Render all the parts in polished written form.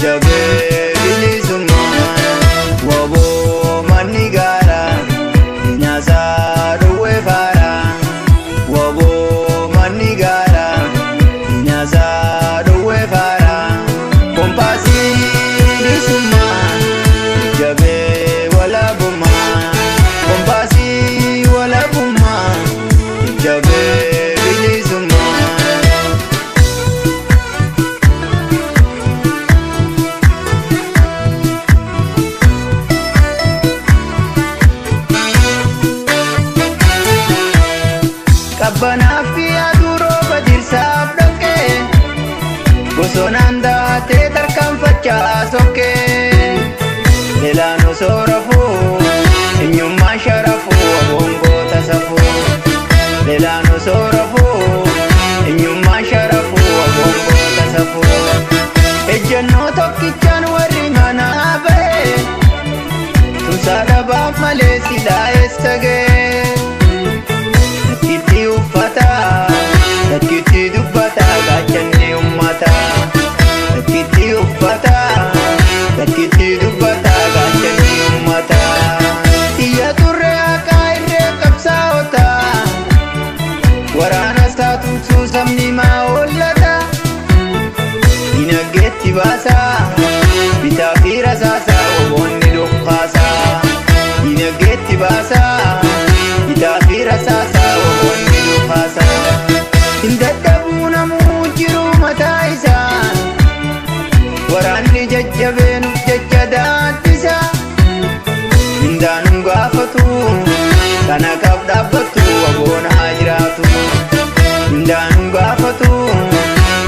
jajjabee bilisummaan waboo manni gaaraa nyaasaa dhowwee faaraa waboo manni gaaraa nyaasaa dhowwee faaraa kompaasii bilisummaan jajjabee walaabummaa kompaasii walaabummaa jajjabee bilisummaa. Kabbanaaf yaaduu rooba dirsaaf dhoqqee bosonaan daatee tarkaanfachaa sokkee leelaan osoo rafuu eenyummaan sharafuu waboongoota safuu leelaan osoo rafuu eenyummaan sharafuu waboongoota safuu ejjennoo tokkichaan warri manaa ba'e tumsaa dhabaaf malee silaa eessa ga'e. Lakkiti uffata, lakkiti dubbata, gaachanni ummata. Lakkiti uffata, lakkiti dubbata, gaachanni ummata. Iyya turre akka irree qabsaa'ota, waraanas taatuutu sabni maa hollata. Dinagdeetti baasa, bitaa fi rasaasa, waboonni dhuunfaasa. Dinagdeetti baasa, bitaa fi rasaasa. Hindadhabuu namuu jiruu mataa isaa waraanni jajjabeenuuf jecha daaddisa mindaan gaafatu kana kaaf dhaabbatu waboon haa jiraatu mindaan gaafatu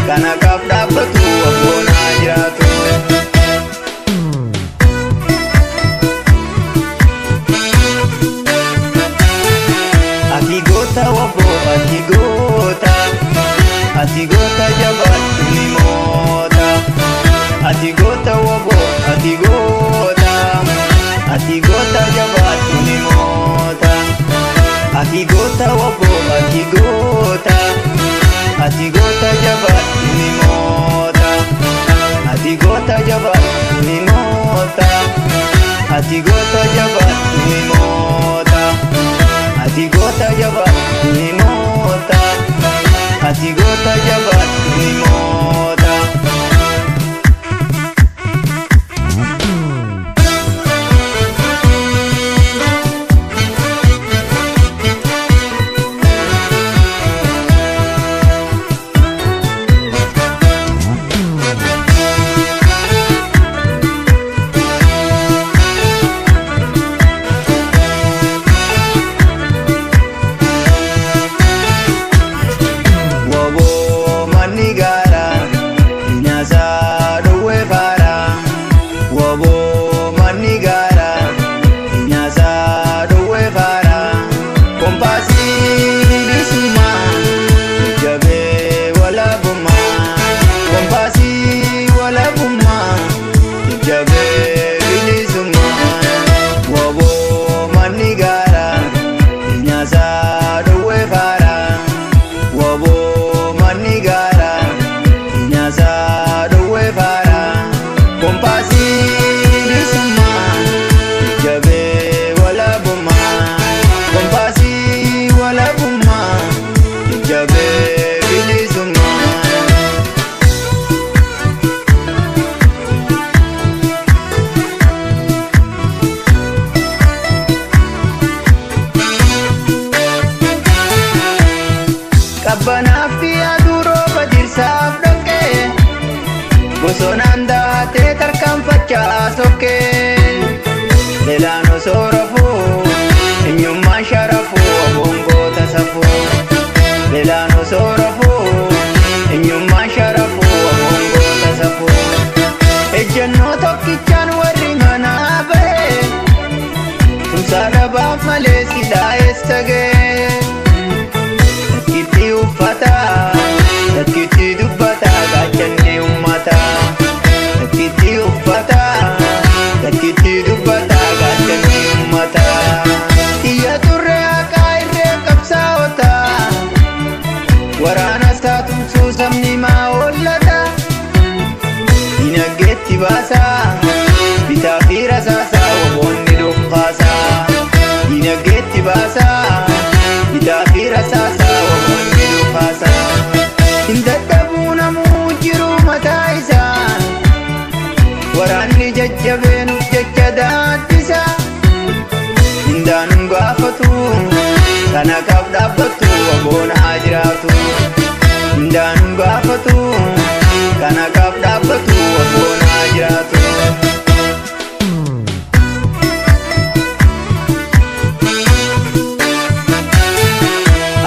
kana kaaf dhaabbatu waboon haa jiraatu. Ati goota waboo ati goota. Ati goota jabaatu ni moota. Ati goota waboo ati goota. Ati goota jabaatu ni moota. Ati goota waboo ati goota. Ati goota jabaatu ni moota. Ati goota jabaatu ni moota. Ati goota jabaatu ni moota. Ati goota jabaatu ni moota. Ati goota jabaatu ni moota. Kabbanaaf yaaduu rooba dirsaaf dhoqqee bosonaan daatee tarkaanfachaa sokkee leelaan osoo rafuu eenyummaan sharafuu waboongoota safuu leelaan osoo rafuu eenyummaan sharafuu waboongoota safuu ejjennoo tokkichaan warri manaa ba'e tumsaa dhabaaf malee silaa eessa ga'e. Lakkiti uffata, lakkiti dubbata, gaachanni ummata. Lakkiti uffata, lakkiti dubbata, gaachanni ummata. Iyya turre akka irree qabsaa'ota waraanas taatuutu sabni maa hollata. Dinagdeetti baasa. baasa bitaa fi rasaasa waboonni dhuunfaasa dinagdeetti baasa bitaa fi rasaasa waboonni dhuunfaasa hin dadhabuu namuu jiru mataa isaa waraanni jajjabeenuuf jecha daaddisa hindaanuun gaafatu kana kaaf dhaabbattu waboon haa jiraatu hindaanuun gaafatu kana kaaf dhaabbatu waboon haa jiraatu.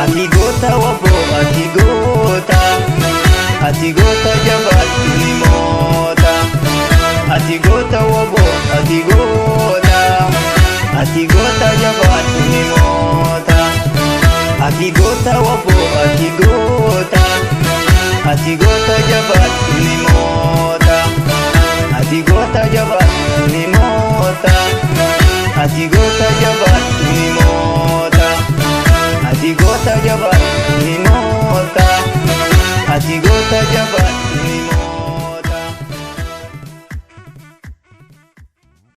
Ati goota waboo ati goota ati goota jabaatu ni moota ati goota waboo ati goota ati goota jabaatu ni moota ati goota waboo ati goota ati goota jabaatu ni moota ati goota jabaatu ni moota ati goota jabaatu ni moota ati goota jabaatu ni